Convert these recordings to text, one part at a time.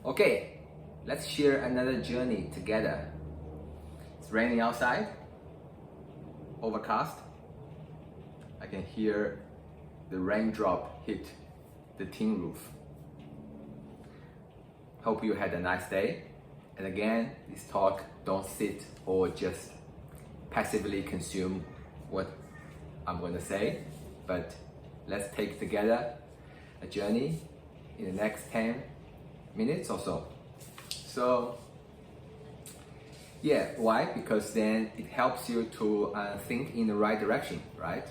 Okay, let's share another journey together. It's raining outside, overcast. I can hear the raindrop hit the tin roof. Hope you had a nice day. And again, this talk, don't sit or just passively consume what I'm going to say, but let's take together a journey in the next 10 minutes or so. So yeah, why? Because then it helps you to think in the right direction, right?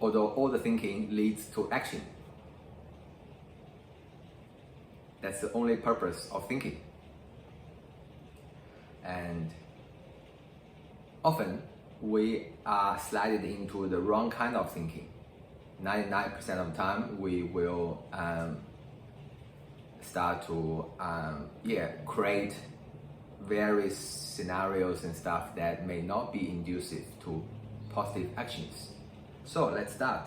Although all the thinking leads to action. That's the only purpose of thinking. And often we are slided into the wrong kind of thinking. 99% of the time we will start to create various scenarios and stuff that may not be conducive to positive actions. So let's start.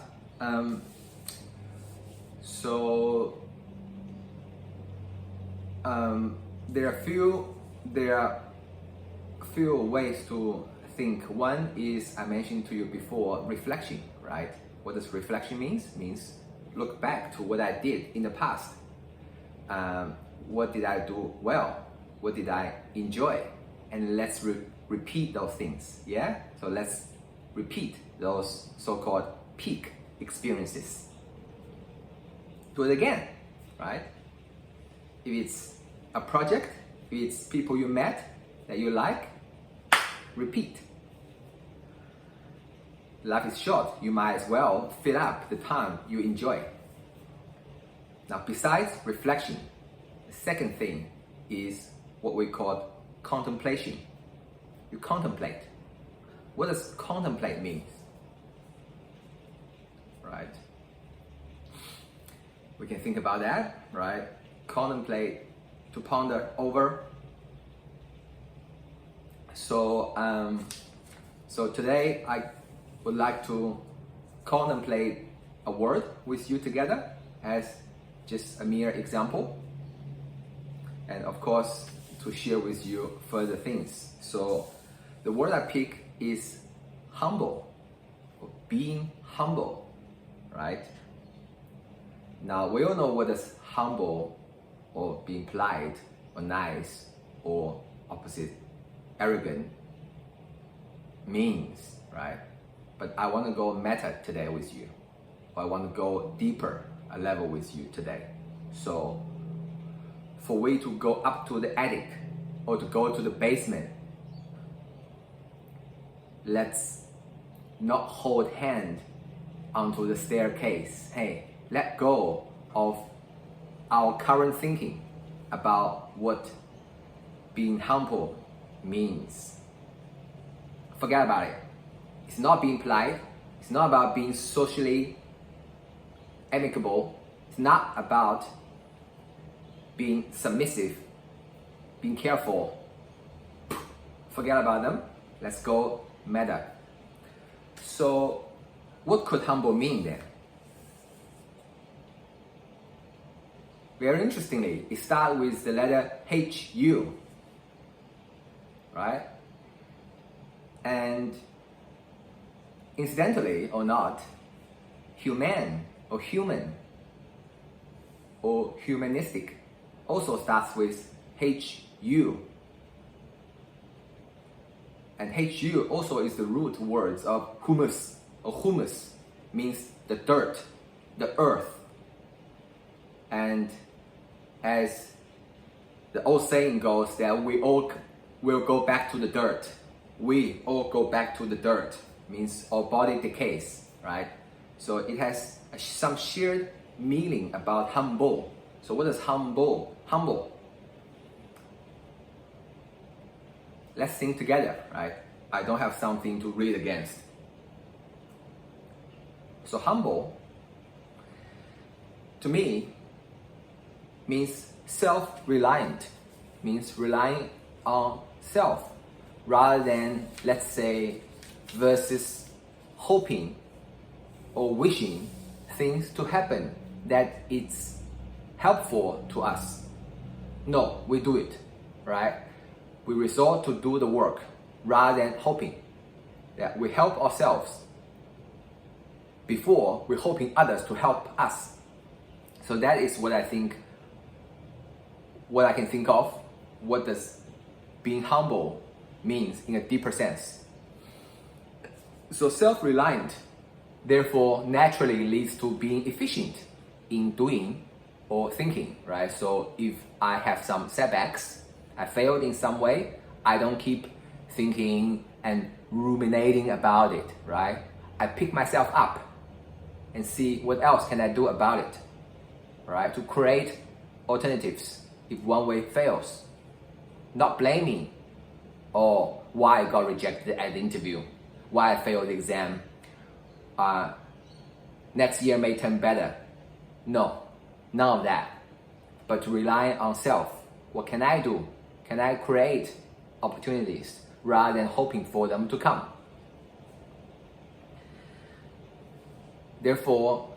There are few ways to think. One is, I mentioned to you before, reflection, right? What does reflection mean? Means look back to what I did in the past. What did I do well? What did I enjoy? And let's repeat those things, yeah? So let's repeat those so-called peak experiences. Do it again, right? If it's a project, if it's people you met that you like, repeat. Life is short, you might as well fill up the time you enjoy. Now, besides reflection, the second thing is what we call contemplation. You contemplate. What does contemplate mean? Right? We can think about that, right? Contemplate, to ponder over. So today I would like to contemplate a word with you together as just a mere example, and of course to share with you further things. So the word I pick is humble, or being humble, right? Now we all know what is humble or being polite or nice or opposite arrogant means, right? But I want to go meta today with you. I want to go deeper a level with you today. So for we to go up to the attic or to go to the basement, let's not hold hand onto the staircase. Hey, let go of our current thinking about what being humble means. Forget about it. It's not being polite. It's not about being socially amicable. It's not about being submissive, being careful. Forget about them. Let's go meta. So what could humble mean then? Very interestingly, it starts with the letter H-U, right? And incidentally or not, human or human or humanistic also starts with H-U. And H-U also is the root words of humus, or humus means the dirt, the earth. And as the old saying goes, that we all will go back to the dirt. We all go back to the dirt, means our body decays, right? So it has some shared meaning about humble. So what is humble? Humble. Let's think together, right? I don't have something to read against. So humble, to me, means self-reliant, means relying on self, rather than, let's say, versus hoping or wishing things to happen that it's helpful to us. No, we do it, right? We resort to do the work rather than hoping that we help ourselves before we're hoping others to help us. So that is what I think, what I can think of, what does being humble means in a deeper sense. So self-reliant, therefore, naturally leads to being efficient in doing or thinking, right? So if I have some setbacks, I failed in some way, I don't keep thinking and ruminating about it, right? I pick myself up and see what else can I do about it, right? To create alternatives if one way fails. Not blaming, or why I got rejected at the interview, why I failed the exam, next year may turn better. No, none of that. But to rely on self. What can I do? Can I create opportunities rather than hoping for them to come? Therefore,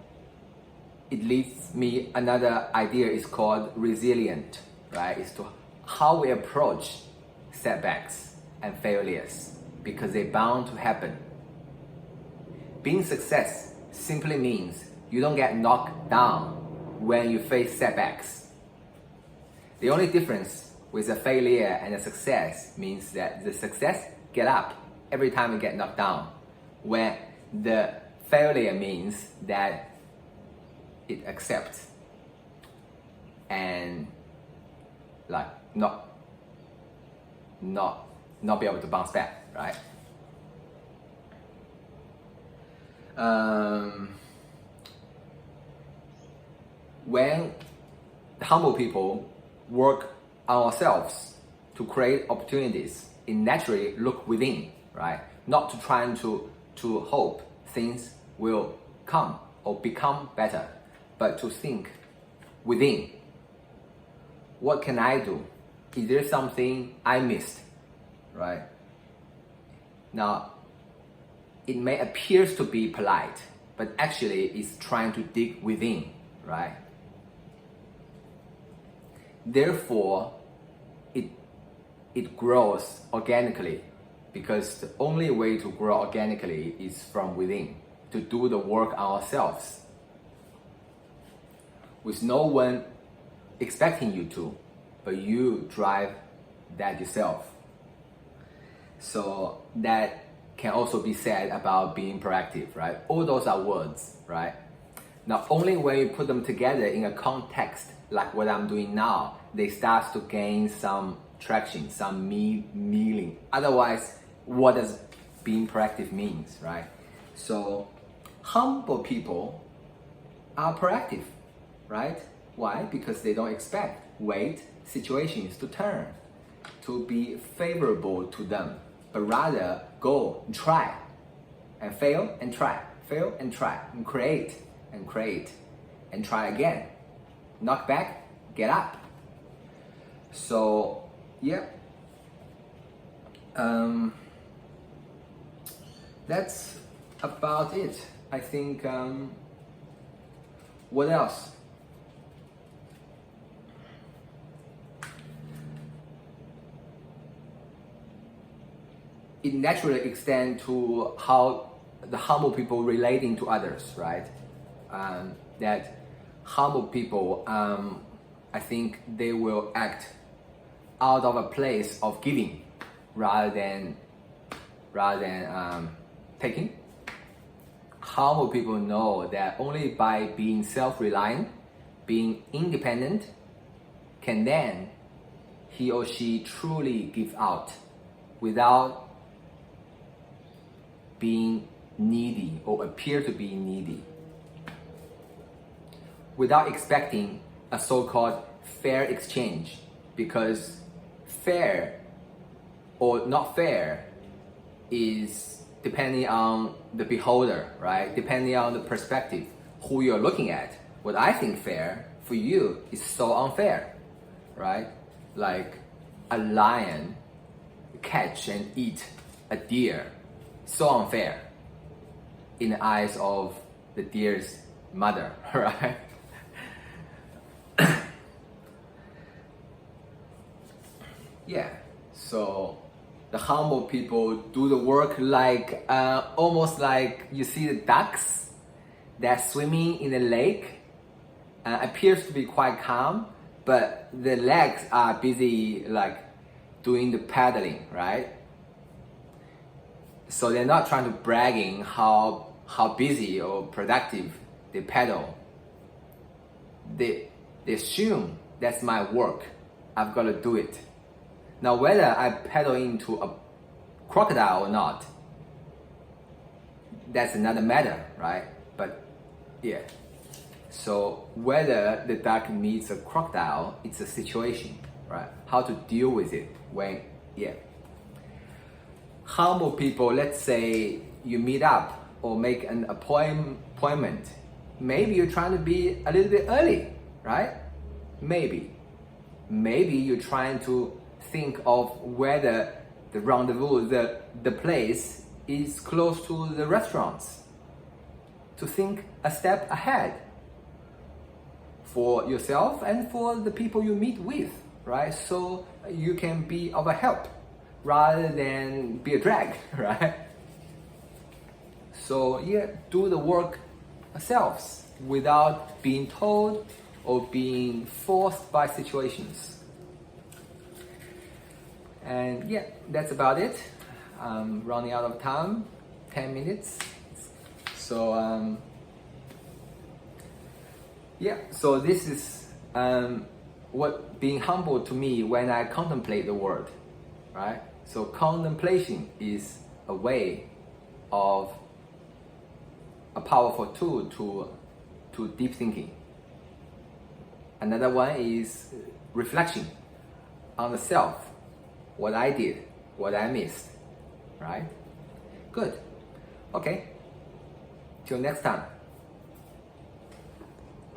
it leads me, another idea is called resilient, right? It's to how we approach setbacks and failures, because they're bound to happen. Being success simply means you don't get knocked down when you face setbacks. The only difference with a failure and a success means that the success get up every time you get knocked down, when the failure means that it accepts and like not be able to bounce back, right? When humble people work on ourselves to create opportunities, it naturally look within, right? Not to try to hope things will come or become better, but to think within. What can I do? Is there something I missed, right? Now, it may appear to be polite, but actually it's trying to dig within, right? Therefore, it grows organically, because the only way to grow organically is from within, to do the work ourselves, with no one expecting you to, but you drive that yourself. So that can also be said about being proactive, right? All those are words, right? Now, only when you put them together in a context like what I'm doing now, they start to gain some traction, some meaning. Otherwise, what does being proactive means, right? So humble people are proactive, right? Why? Because they don't wait situations to turn, to be favorable to them, but rather go and try, and fail and try, and create, and try again. Knock back, get up. So, yeah. That's about it. I think, what else? It naturally extends to how the humble people relating to others, right? That humble people, I think they will act out of a place of giving rather than taking. Humble people know that only by being self-reliant, being independent, can then he or she truly give out without being needy or appear to be needy, without expecting a so-called fair exchange, because fair or not fair is depending on the beholder, right? Depending on the perspective, who you're looking at. What I think fair for you is so unfair, right? Like a lion catch and eat a deer, so unfair in the eyes of the deer's mother, right? So the humble people do the work like almost like you see the ducks that swimming in the lake, appears to be quite calm, but the legs are busy like doing the paddling, right? So they're not trying to bragging how busy or productive they paddle. They assume that's my work. I've got to do it. Now whether I paddle into a crocodile or not, that's another matter, right? But yeah. So whether the duck meets a crocodile, it's a situation, right? How to deal with it when, yeah. Humble people, let's say you meet up or make an appointment. Maybe you're trying to be a little bit early, right? Maybe you're trying to think of whether the rendezvous, the place is close to the restaurants. To think a step ahead for yourself and for the people you meet with, right? So you can be of a help rather than be a drag, right? So yeah, do the work ourselves without being told or being forced by situations. And yeah, that's about it. I'm running out of time, 10 minutes. So yeah, so this is what being humble to me when I contemplate the world, right? So contemplation is a way of a powerful tool to deep thinking. Another one is reflection on the self, what I did, what I missed, right? Good. Okay. Till next time.